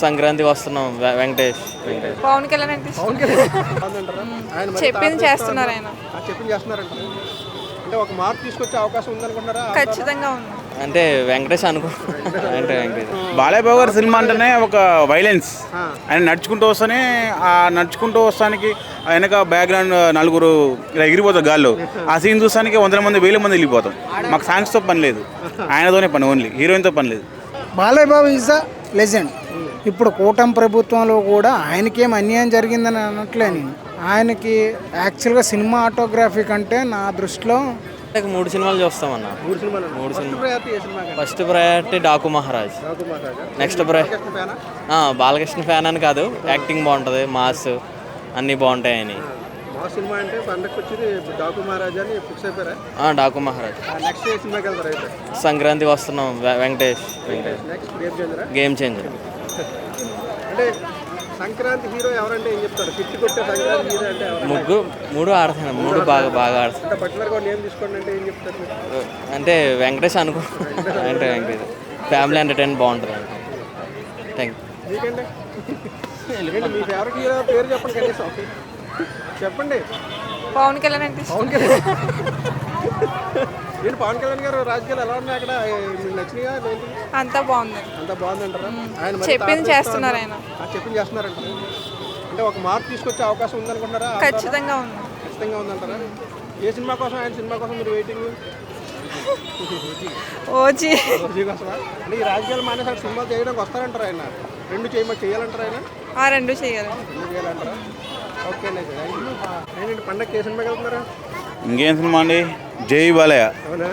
సంక్రాంతికి వస్తున్నాం. వెంకటేష్ పవన్ కళ్యాణ్ అంటే చెప్పింది చేస్తున్నారు ఆయన. అంటే ఒక మార్పు తీసుకొచ్చే అవకాశం ఉందనుకుంటారా? ఖచ్చితంగా ఉంది. అంటే వెంకటేష్ అంటే వెంకటేష్. బాలయ్య బాబు గారి సినిమా అంటేనే ఒక వైలెన్స్. ఆయన నడుచుకుంటూ వస్తానే ఆ నడుచుకుంటూ వస్తానికి వెనక బ్యాక్గ్రౌండ్ నలుగురు ఇలా ఎగిరిపోతారు గాల్లో. ఆ సీన్ చూస్తానికి 100 మంది 1000 మంది వెళ్ళిపోతాం. మాకు సాంగ్స్తో పని లేదు, ఆయనతోనే పని, ఓన్లీ హీరోయిన్తో పని లేదు. Balayya Babu is a legend. ఇప్పుడు కూటమి ప్రభుత్వంలో కూడా ఆయనకేం అన్యాయం జరిగిందని అనట్లే నేను. ఆయనకి యాక్చువల్గా సినిమా ఆటోగ్రఫీ కంటే నా దృష్టిలో 3 సినిమాలు చూస్తామన్న. 3 సినిమాలు. First priority Daaku Maharaj. Next Balakrishna fan అని కాదు, యాక్టింగ్ బాగుంటుంది, మాస్ అన్నీ బాగుంటాయి అని. డాకు మహారాజ్. సంక్రాంతికి వస్తున్నాం. Venkatesh game changer. Sankranti hero ఎవరంటే ఏం చెప్తారు? హిట్ కొట్టే సంక్రాంతి హీరో అంటే మూడు ఆడుతున్నాను. 3 బాగా ఆడుతున్నాను. పర్టికులర్గా నేమ్ తీసుకోండి అంటే ఏం చెప్తారు? అంటే వెంకటేష్ అంటే వెంకటేష్ ఫ్యామిలీ ఎంటర్టైన్ బాగుంటుంది. Thank you. Me favourite hero పేరు చెప్పండి కనీసం. చెప్పండి. పవన్ కళ్యాణ్ అంటే నేను పవన్ కళ్యాణ్ గారు రాజకీయాలు ఎలా ఉన్నాయి అక్కడ? మీకు నచ్చినాయా? అంతా బాగుంది. అంతా బాగుందంటారా? ఆయన చెప్పింది చేస్తున్నారు ఆయన. చెప్పింది చేస్తున్నారంటారా? అంటే ఒక మార్పు తీసుకొచ్చే అవకాశం ఉందనుకుంటారా? ఖచ్చితంగా ఉంది. ఖచ్చితంగా ఉందంటారా? ఏ సినిమా కోసం, ఆయన సినిమా కోసం మీరు వెయిటింగ్? ఓజీ కోసమా? అంటే ఈ రాజకీయాలు మానేసారి సినిమాలు చేయడానికి వస్తారంటారా ఆయన? 2 చేయాలంటారా ఆయన? 2 చేయాలి. 2 చేయాలంటారా? ఓకే అండి. ఏంటంటే పండగకి ఏ సినిమాకి వెళ్తున్నారా? ఇంకేం సినిమా అండి? జై బాలయ్య. అవునా?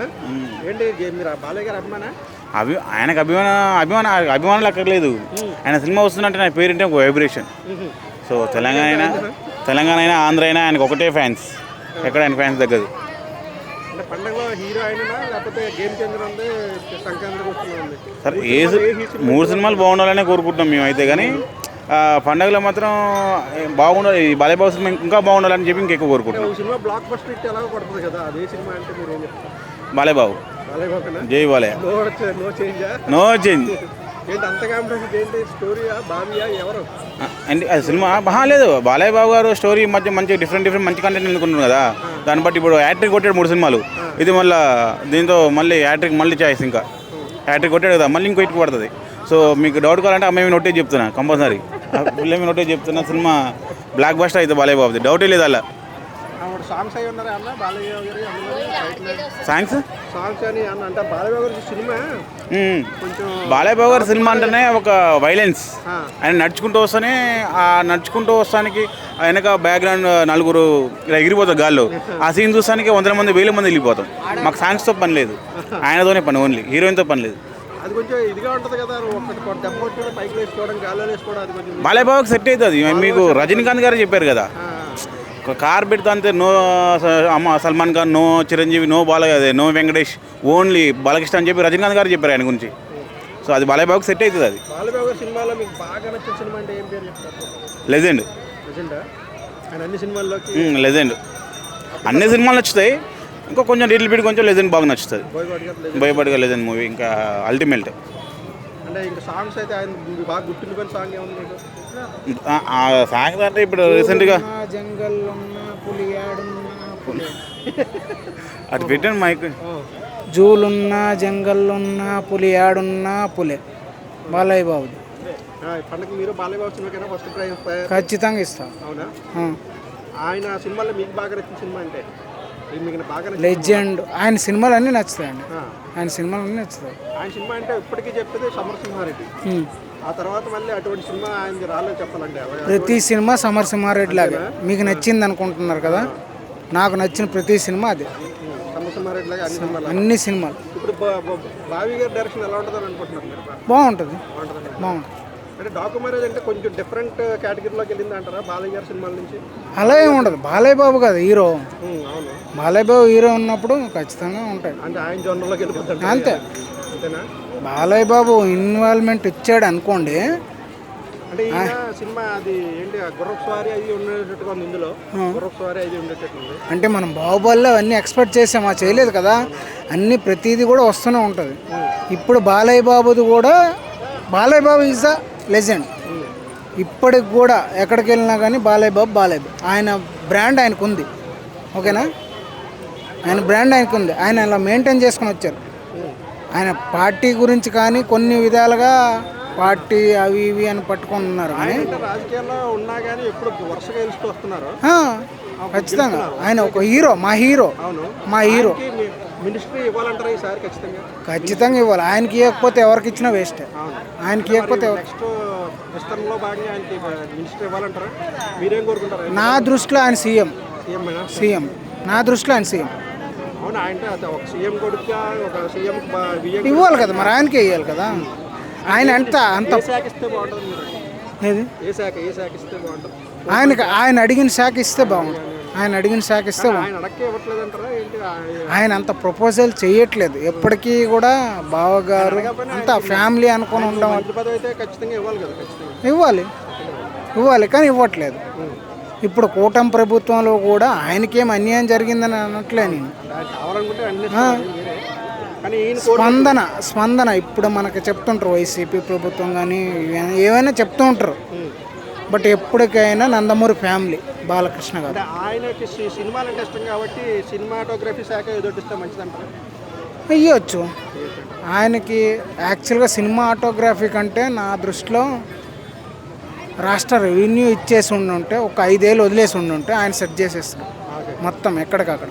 ఏంటి మీరు బాలయ్య గారు అభిమానా? ఆయనకు అభిమానాలు అక్కర్లేదు. ఆయన సినిమా వస్తుందంటే నా పేరింటే ఒక వైబ్రేషన్. సో తెలంగాణ అయినా ఆంధ్ర అయినా ఆయనకు ఒకటే ఫ్యాన్స్. ఎక్కడ ఆయన ఫ్యాన్స్ తగ్గదు. అంటే పండగలో హీరో అయినా లేకపోతే గేమ్ చేంజర్ ఉంది, సంక్రాంతికి వస్తుంది. సరే 3 సినిమాలు బాగుండాలనే కోరుకుంటున్నాం మేమైతే. కానీ పండగలో మాత్రం బాగుండాలి, బాలయ్య బాబు సినిమా ఇంకా బాగుండాలని చెప్పి ఇంకెక్కువ కోరుకుంటున్నాం. సినిమా బ్లాక్ బస్టర్ హిట్ ఎలా కొడుతుంది కదా, అదే సినిమా అంటే మీరు ఏం చెప్తారు? బాలయ్య బాబు. జై బాలయ్య. No change. ఏంటి అంత కాంపిటీషన్? ఏంటి స్టోరీయా, బాబీయా, ఎవరు అంటే అది సినిమా లేదు. బాలయ్య బాబు గారు స్టోరీ మంచి డిఫరెంట్ మంచి కంటెంట్ అనుకుంటున్నారు కదా. దాన్ని బట్టి ఇప్పుడు హ్యాట్రిక్ కొట్టాడు 3 సినిమాలు. ఇది మళ్ళీ దీంతో మళ్ళీ హ్యాట్రిక్ మళ్ళీ చాయిస్. ఇంకా హ్యాట్రిక్ కొట్టాడు కదా, మళ్ళీ ఇంకో ఇటు పడుతుంది. సో మీకు డౌట్ కావాలంటే అమ్మాయి నోటే చెప్తున్నా, కంపల్సరీ పిల్లమి నోటే చెప్తున్నా. సినిమా బ్లాక్ బస్టర్ అయితే బాలయ్య బాబుది, డౌటే లేదు అలా. సాంగ్స్ అయి ఉన్నారా అన్న బాలయ్య గారి? సాంగ్స్ అని అంటే బాలయ్య గారి సినిమా కొంచెం. బాలయ్య బాబు గారి సినిమా అంటేనే ఒక వైలెన్స్. ఆయన నడుచుకుంటూ వస్తానే ఆ నడుచుకుంటూ వస్తానికి వెనక బ్యాక్గ్రౌండ్ నలుగురు ఇలా ఎగిరిపోతారు గాల్లో. ఆ సీన్ చూస్తానికి 100 మంది 1000 మంది వెళ్ళిపోతాం. మాకు సాంగ్స్తో పని లేదు, ఆయనతోనే పని, ఓన్లీ హీరోయిన్తో పని లేదు. అది కొంచెం ఇదిగా ఉంటుంది కదా, ఒకటి దెబ్బ కొట్టుకోవడం, పైకి వేసుకోవడం, గాల్లో వేసుకోవడం, అది కొంచెం బాలయ్య బాబుకి సెట్ అవుతుంది. మీకు రజనీకాంత్ గారు చెప్పారు కదా, కార్ పెడితే అంతే. No Salman Khan, no Chiranjeevi, no Balayya, no Venkatesh, only Balakrishna అని చెప్పి రజనీకాంత్ గారు చెప్పారు ఆయన గురించి. సో అది బాలయ్య బాబుకి సెట్ అవుతుంది. అది బాలయ్య బాబు సినిమాలో మీకు బాగా నచ్చిన సినిమా అంటే ఏం పేరు చెప్తారు? లెజెండ్. ఆయన అన్ని సినిమాల్లోకి లెజెండ్. అన్ని సినిమాలు నచ్చుతాయి. ఇంకా కొంచెం లిటిల్ బిట్ కొంచెం లెజెండ్ బాగా నచ్చుతుంది. బోయపాటిగా లెజెండ్ మూవీ ఇంకా అల్టిమేట్. అంటే ఇంకా సాంగ్స్ అయితే ఆయన బాగా గుర్తుండిపోయిన సాంగ్ ఏముంది మీకు? ఆ సాంగ్స్ అంటే ఇప్పుడు రీసెంట్గా అటు పెట్టండి మైక్. జూలున్నా జంగల్లున్నా పులి ఆడున్నా పులే. బాలయ్య బాబుది. పండుగ మీరు బాలయ్య బాబు సినిమాకైనా ఫస్ట్ ప్రైజ్ ఖచ్చితంగా ఇస్తాం. అవునా? ఆయన సినిమాలో మీకు బాగా నచ్చిన సినిమా అంటే లెజెండ్. ఆయన సినిమాలు అన్నీ నచ్చుతాయండి. ఆయన సినిమాలు అన్నీ నచ్చుతాయి. ఆయన సినిమా అంటే ఇప్పటికీ చెప్పేది సమరసింహారెడ్డి. ఆ తర్వాత మళ్ళీ అటువంటి సినిమా ఆయన రాలేదు చెప్పాలంటే. ప్రతి సినిమా సమరసింహారెడ్డి లాగా మీకు నచ్చింది అనుకుంటున్నారు కదా, నాకు నచ్చిన ప్రతి సినిమా అదే. సమరసింహారెడ్డి లాగా అన్ని సినిమాలు. ఇప్పుడు బావి గారి డైరెక్షన్ ఎలా ఉంటుందని అనుకుంటున్నారు? బాగుంటుంది. అంటే డాక్యుమెంటరీ అంటే కొంచెం డిఫరెంట్ కేటగిరీలోకి వెళ్ళింది అంటారా బాలయ్య గారి సినిమాల నుంచి? అలా ఏమి ఉండదు. బాలయ్య బాబు కదా హీరో. అవును, బాలయ్య బాబు హీరో ఉన్నప్పుడు ఖచ్చితంగా ఉంటాయి. అంటే ఆయన జోనర్లోకి వెళ్ళిపోతాడు అంతే. అంతేనా? బాలయ్య బాబు ఇన్వాల్వ్మెంట్ ఇచ్చాడు అనుకోండి. అంటే ఈ సినిమా అది ఏంటి, గుర్రపు స్వారీ అది ఉండేటట్టుగా ఉంది ఇందులో. గుర్రపు స్వారీ అది ఉండేటట్టు ఉంది. అంటే మనం బాహుబలిలో అన్నీ ఎక్స్పెక్ట్ చేసామా, చేయలేదు కదా. అన్నీ ప్రతిదీ కూడా వస్తూనే ఉంటుంది. ఇప్పుడు బాలయ్య బాబుది కూడా, Balayya Babu is the legend. ఇప్పటికి కూడా ఎక్కడికి వెళ్ళినా కానీ బాలయ్య బాబు ఆయన బ్రాండ్ ఆయనకు ఉంది. ఓకేనా, ఆయన బ్రాండ్ ఆయనకు ఉంది. ఆయన అలా మెయింటైన్ చేసుకొని వచ్చారు. ఆయన పార్టీ గురించి కానీ కొన్ని విధాలుగా పార్టీ అవి ఇవి అని పట్టుకొని ఉన్నారు కానీ రాజకీయాల్లో ఉన్నా కానీ ఎప్పుడు వరుసగా గెలుస్తూ వస్తున్నారు. ఖచ్చితంగా ఆయన ఒక హీరో, మా హీరో. మినిస్ట్రీ ఇవ్వాలంటారా ఈసారి? ఖచ్చితంగా ఇవ్వాలి. ఆయనకి ఇవ్వకపోతే ఎవరికి ఇచ్చినా వేస్ట్. ఆయనకి ఇవ్వకపోతే నెక్స్ట్ విస్తరణలో భాగంగా ఆయనకి మినిస్ట్రీ ఇవ్వాలంటారా? మీరేం కోరుకుంటారు? నా దృష్టిలో ఆయన సీఎం. నా దృష్టిలో ఆయన సీఎం. అవును, ఆయన ఒక సీఎం కొడుకుగా ఒక సీఎం ఇవ్వాలి కదా, మరి ఆయనకే ఇవ్వాలి కదా. ఆయన అంత శాఖ ఇస్తే బాగుంటుంది. ఏది ఏ శాఖ ఇస్తే బాగుంటుంది? ఆయన అడిగిన శాఖ ఇస్తే బాగుంటుంది. ఆయన అడిగిన శాఖ ఇస్తే ఆయన అడక్కే ఇవ్వట్లేదు అంటారా ఏంటి? ఆయన అంత ప్రపోజల్ చేయట్లేదు. ఎప్పటికీ కూడా బావగారు అంతా ఫ్యామిలీ అనుకుని ఉండడం. పదవి అయితే ఖచ్చితంగా ఇవ్వాలి కదా. ఖచ్చితంగా ఇవ్వాలి కానీ ఇవ్వట్లేదు. ఇప్పుడు కూటమి ప్రభుత్వంలో కూడా ఆయనకేం అన్యాయం జరిగిందని అనట్లే నేను. కావాలనుకుంటే స్పందన ఇప్పుడు మనకు చెప్తుంటారు వైసీపీ ప్రభుత్వం కానీ ఏమైనా చెప్తూ ఉంటారు. బట్ ఎప్పటికైనా నందమూరి ఫ్యామిలీ బాలకృష్ణ గారు. ఆయనకి సినిమాలు అంటే ఇష్టం కాబట్టి సినిమాటోగ్రఫీ శాఖ ఎదుటిస్తే మంచిదంటారు. ఇవ్వచ్చు. ఆయనకి యాక్చువల్గా సినిమాటోగ్రఫీ కంటే నా దృష్టిలో రాష్ట్ర రెవెన్యూ ఇచ్చేసి ఉండుంటే ఒక 5 ఏళ్ళు వదిలేసి ఉండుంటే ఆయన సెట్ చేసేస్తాడు మొత్తం ఎక్కడికక్కడ.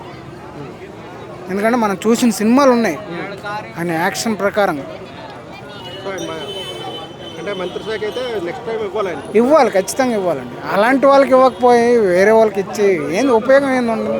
ఎందుకంటే మనం చూసిన సినిమాలు ఉన్నాయి ఆయన యాక్షన్ ప్రకారంగా. అంటే మంత్రి శాఖ అయితే నెక్స్ట్ టైం ఇవ్వాలి, ఖచ్చితంగా ఇవ్వాలండి. అలాంటి వాళ్ళకి ఇవ్వకపోయి వేరే వాళ్ళకి ఇచ్చి ఏంది ఉపయోగం ఏంది ఉండదు.